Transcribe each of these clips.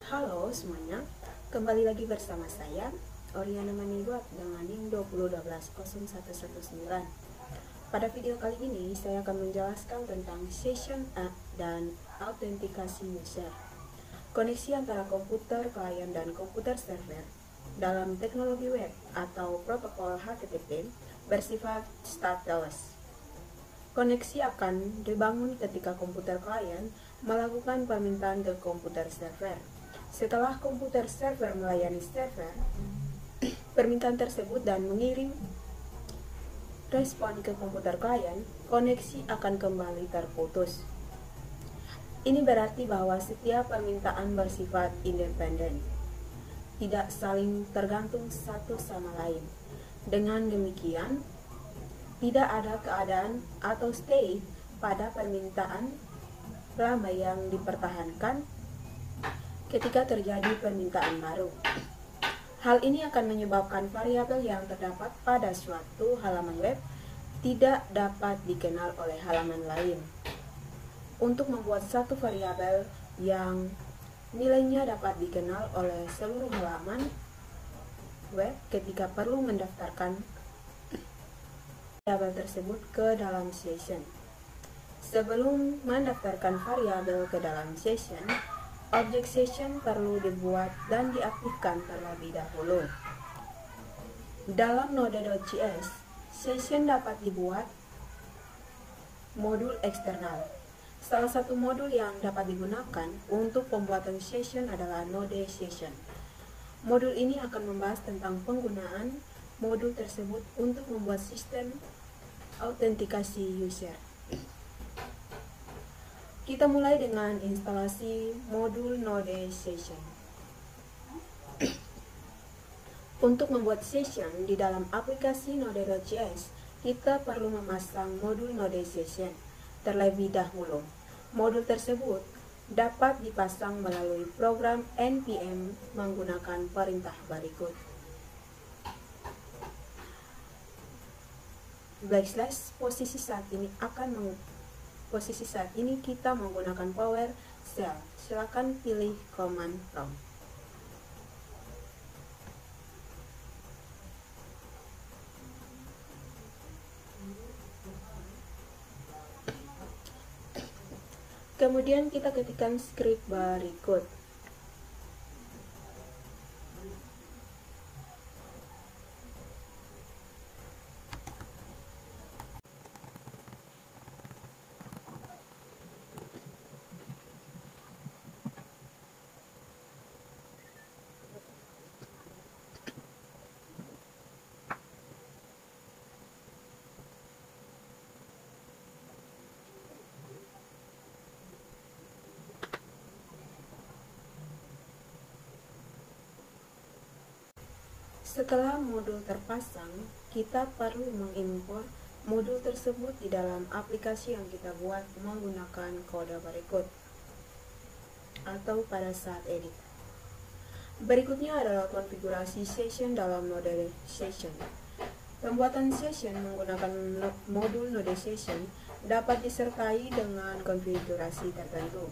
Halo semuanya, kembali lagi bersama saya Oriana Manibuat dengan NIM 201201119. Pada video kali ini saya akan menjelaskan tentang session dan autentikasi user, koneksi antara komputer klien dan komputer server dalam teknologi web atau protokol HTTP bersifat stateless. Koneksi akan dibangun ketika komputer klien melakukan permintaan ke komputer server. Setelah komputer server melayani server permintaan tersebut dan mengirim respon ke komputer klien, koneksi akan kembali terputus. Ini berarti bahwa setiap permintaan bersifat independen, tidak saling tergantung satu sama lain. Dengan demikian, tidak ada keadaan atau state pada permintaan lama yang dipertahankan ketika terjadi permintaan baru. Hal ini akan menyebabkan variabel yang terdapat pada suatu halaman web tidak dapat dikenal oleh halaman lain. Untuk membuat satu variabel yang nilainya dapat dikenal oleh seluruh halaman web ketika perlu mendaftarkan variabel tersebut ke dalam session. Sebelum mendaftarkan variabel ke dalam session, objek session perlu dibuat dan diaktifkan terlebih dahulu. Dalam Node.js, session dapat dibuat modul eksternal. Salah satu modul yang dapat digunakan untuk pembuatan session adalah Node Session. Modul ini akan membahas tentang penggunaan modul tersebut untuk membuat sistem autentikasi user. Kita mulai dengan instalasi modul Node Session. Untuk membuat session di dalam aplikasi Node.js, kita perlu memasang modul Node Session terlebih dahulu. Modul tersebut dapat dipasang melalui program npm menggunakan perintah berikut. Posisi saat ini kita menggunakan PowerShell. Silakan pilih command prompt. Kemudian kita ketikkan script berikut. Setelah modul terpasang, kita perlu mengimpor modul tersebut di dalam aplikasi yang kita buat menggunakan kode berikut atau pada saat edit. Berikutnya adalah konfigurasi session dalam Node Session. Pembuatan session menggunakan modul Node Session dapat disertai dengan konfigurasi tertentu.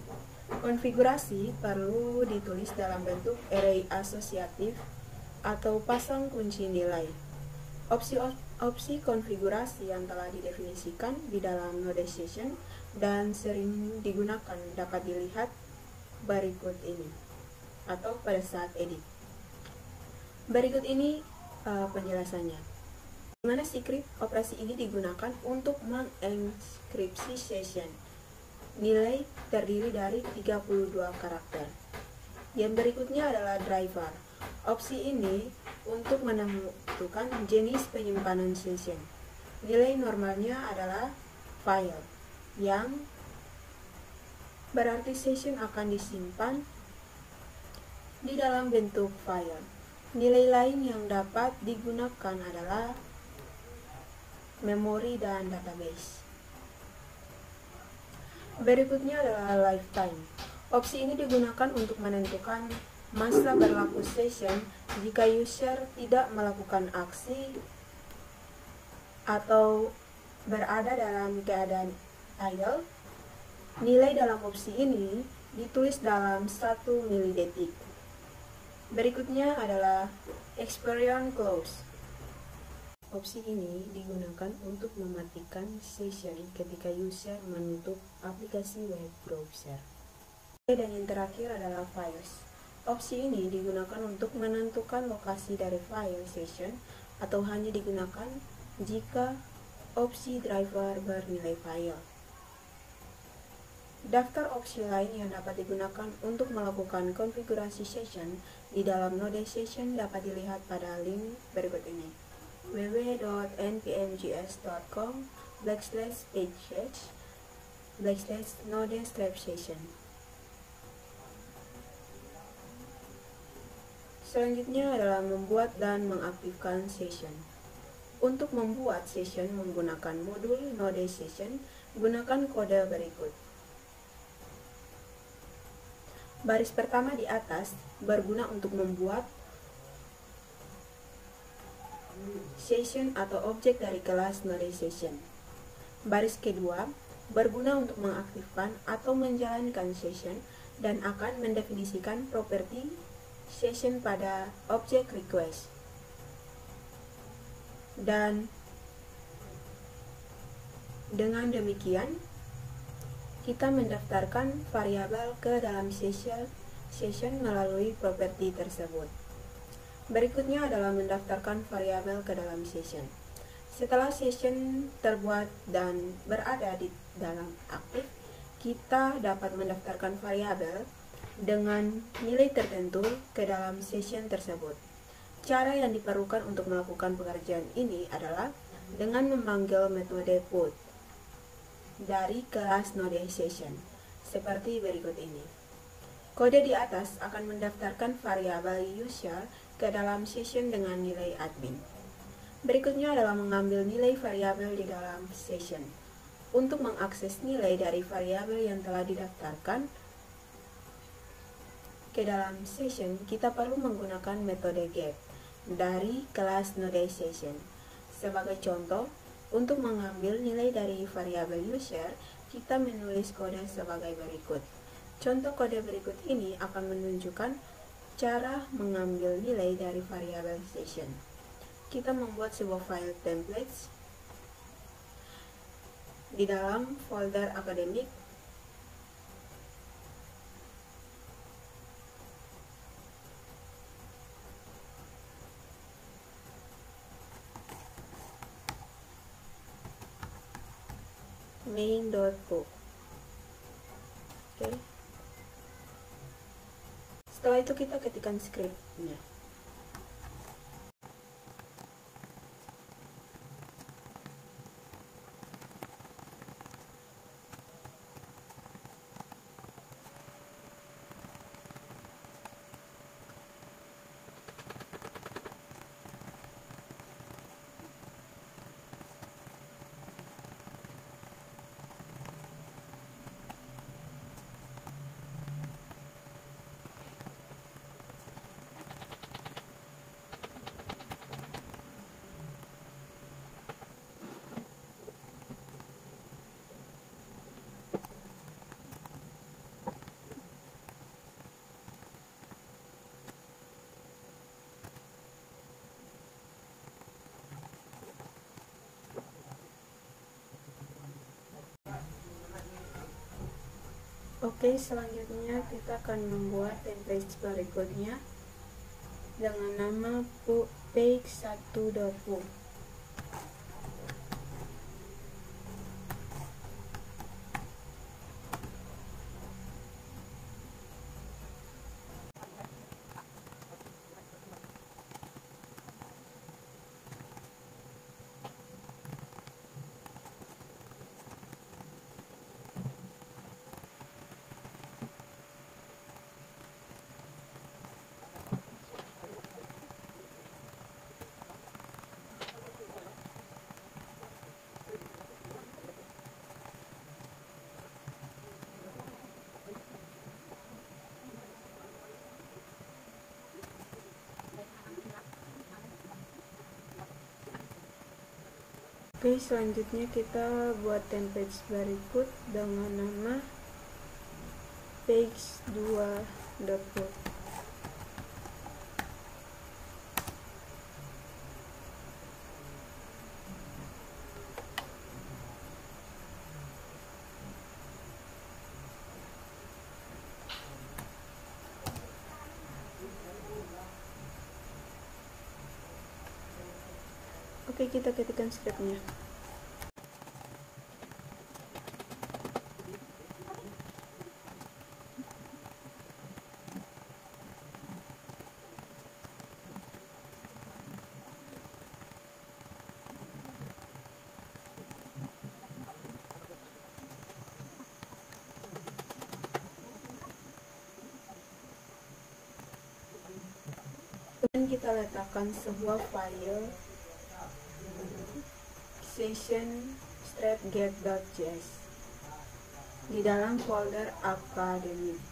Konfigurasi perlu ditulis dalam bentuk array asosiatif atau pasang kunci nilai. Opsi konfigurasi yang telah didefinisikan di dalam Node Session dan sering digunakan dapat dilihat berikut ini atau pada saat edit. Berikut ini penjelasannya. Di mana script operasi ini digunakan untuk mengenkripsi session. Nilai terdiri dari 32 karakter. Yang berikutnya adalah driver. Opsi ini untuk menentukan jenis penyimpanan session. Nilai normalnya adalah file, yang berarti session akan disimpan di dalam bentuk file. Nilai lain yang dapat digunakan adalah memori dan database. Berikutnya adalah lifetime. Opsi ini digunakan untuk menentukan masa berlaku session jika user tidak melakukan aksi atau berada dalam keadaan idle. Nilai dalam opsi ini ditulis dalam 1 milidetik. Berikutnya adalah experience close. Opsi ini digunakan untuk mematikan session ketika user menutup aplikasi web browser. Dan yang terakhir adalah files. Opsi ini digunakan untuk menentukan lokasi dari file session atau hanya digunakan jika opsi driver bernilai file. Daftar opsi lain yang dapat digunakan untuk melakukan konfigurasi session di dalam Node Session dapat dilihat pada link berikut ini: www.npmgs.com/pages/node/session. Selanjutnya adalah membuat dan mengaktifkan session. Untuk membuat session menggunakan modul Node Session, gunakan kode berikut. Baris pertama di atas berguna untuk membuat session atau objek dari kelas Node Session. Baris kedua berguna untuk mengaktifkan atau menjalankan session dan akan mendefinisikan properti session pada objek request. Dan dengan demikian kita mendaftarkan variabel ke dalam session melalui properti tersebut. Berikutnya adalah mendaftarkan variabel ke dalam session. Setelah session terbuat dan berada di dalam aktif, kita dapat mendaftarkan variabel dengan nilai tertentu ke dalam session tersebut. Cara yang diperlukan untuk melakukan pekerjaan ini adalah dengan memanggil metode put dari kelas Node Session, seperti berikut ini. Kode di atas akan mendaftarkan variabel user ke dalam session dengan nilai admin. Berikutnya adalah mengambil nilai variabel di dalam session. Untuk mengakses nilai dari variabel yang telah didaftarkan ke dalam session, kita perlu menggunakan metode get dari kelas Node Session. Sebagai contoh, untuk mengambil nilai dari variabel user, kita menulis kode sebagai berikut. Contoh kode berikut ini akan menunjukkan cara mengambil nilai dari variabel session. Kita membuat sebuah file templates di dalam folder akademik. main.py. Oke. Setelah itu kita ketikkan scriptnya. Oke, selanjutnya kita akan membuat template berikutnya dengan nama page1.py. Oke, selanjutnya kita buat template berikut dengan nama page 2 dapur. Oke, kita ketikkan stepnya. Kemudian kita letakkan sebuah file session strapget.js di dalam folder akademik.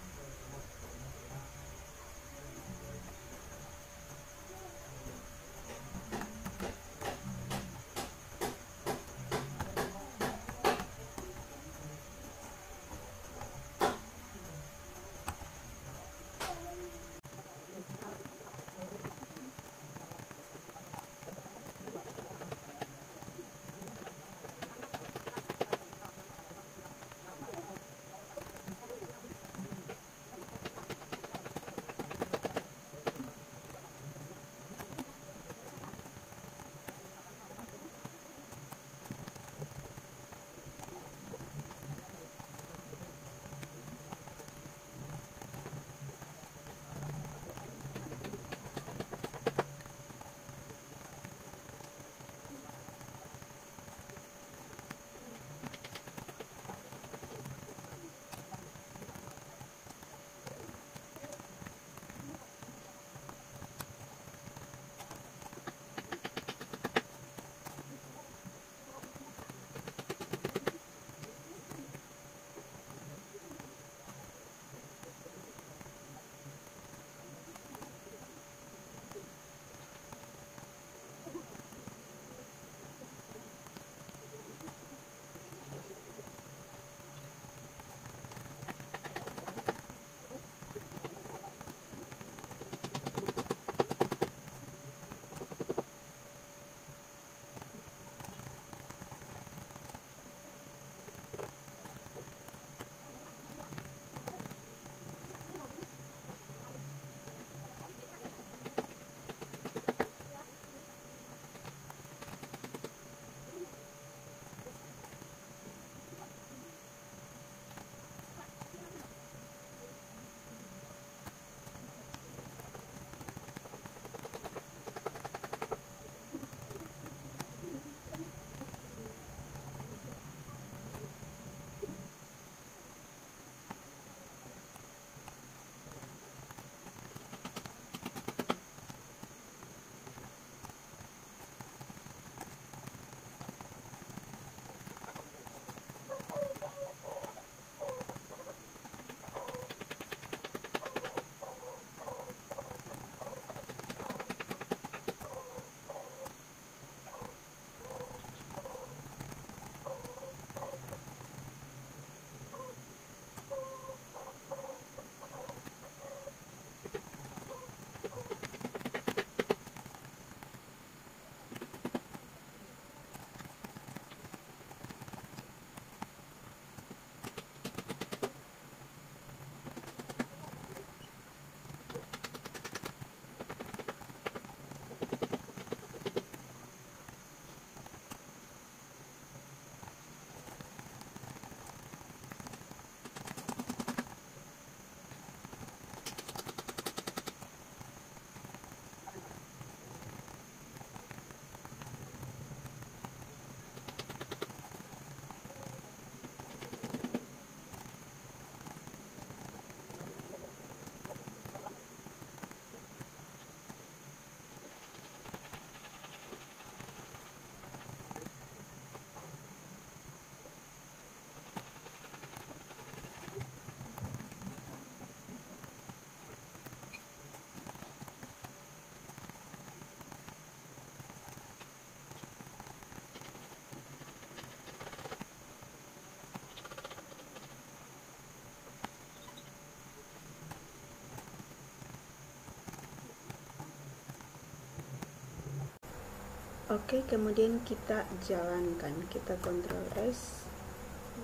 Oke, kemudian kita jalankan, kita Ctrl S,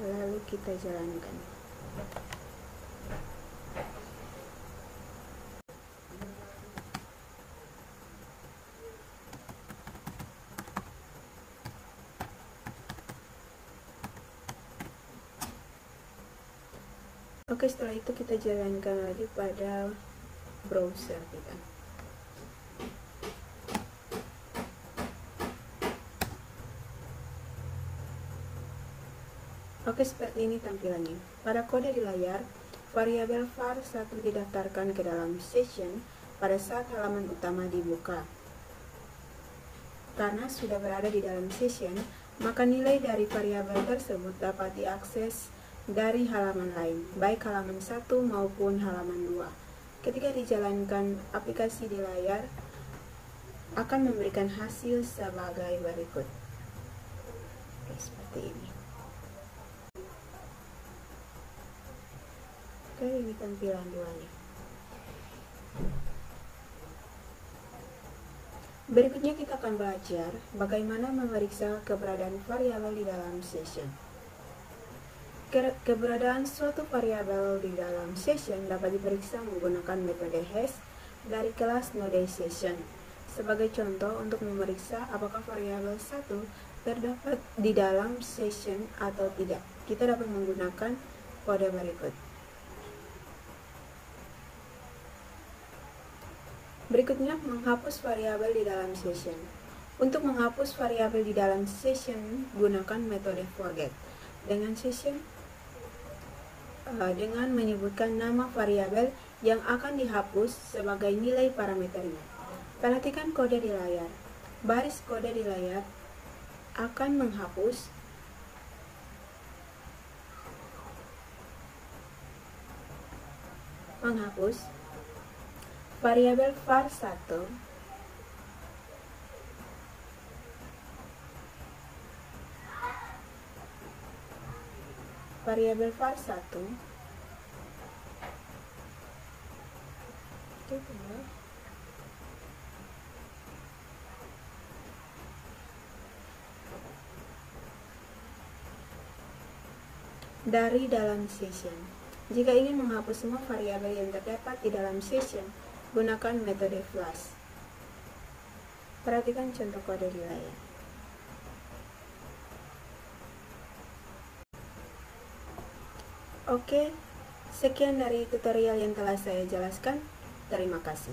lalu kita jalankan. Oke, setelah itu kita jalankan lagi pada browser kita. Oke, seperti ini tampilannya. Pada kode di layar, variabel var1 didaftarkan ke dalam session pada saat halaman utama dibuka. Karena sudah berada di dalam session, maka nilai dari variabel tersebut dapat diakses dari halaman lain, baik halaman 1 maupun halaman 2. Ketika dijalankan aplikasi di layar, akan memberikan hasil sebagai berikut. Oke, seperti ini. Oke, ini tampilan duanya. Berikutnya kita akan belajar bagaimana memeriksa keberadaan variabel di dalam session. Keberadaan suatu variabel di dalam session dapat diperiksa menggunakan metode hash dari kelas node session. Sebagai contoh, untuk memeriksa apakah variabel 1 terdapat di dalam session atau tidak, kita dapat menggunakan kode berikut. Berikutnya, menghapus variabel di dalam session. Untuk menghapus variabel di dalam session, gunakan metode forget. Dengan menyebutkan nama variabel yang akan dihapus sebagai nilai parameternya. Perhatikan kode di layar. Baris kode di layar akan menghapus variabel var1 dari dalam session. Jika ingin menghapus semua variabel yang terdapat di dalam session, gunakan metode flush. Perhatikan contoh kode di layar. Oke, sekian dari tutorial yang telah saya jelaskan. Terima kasih.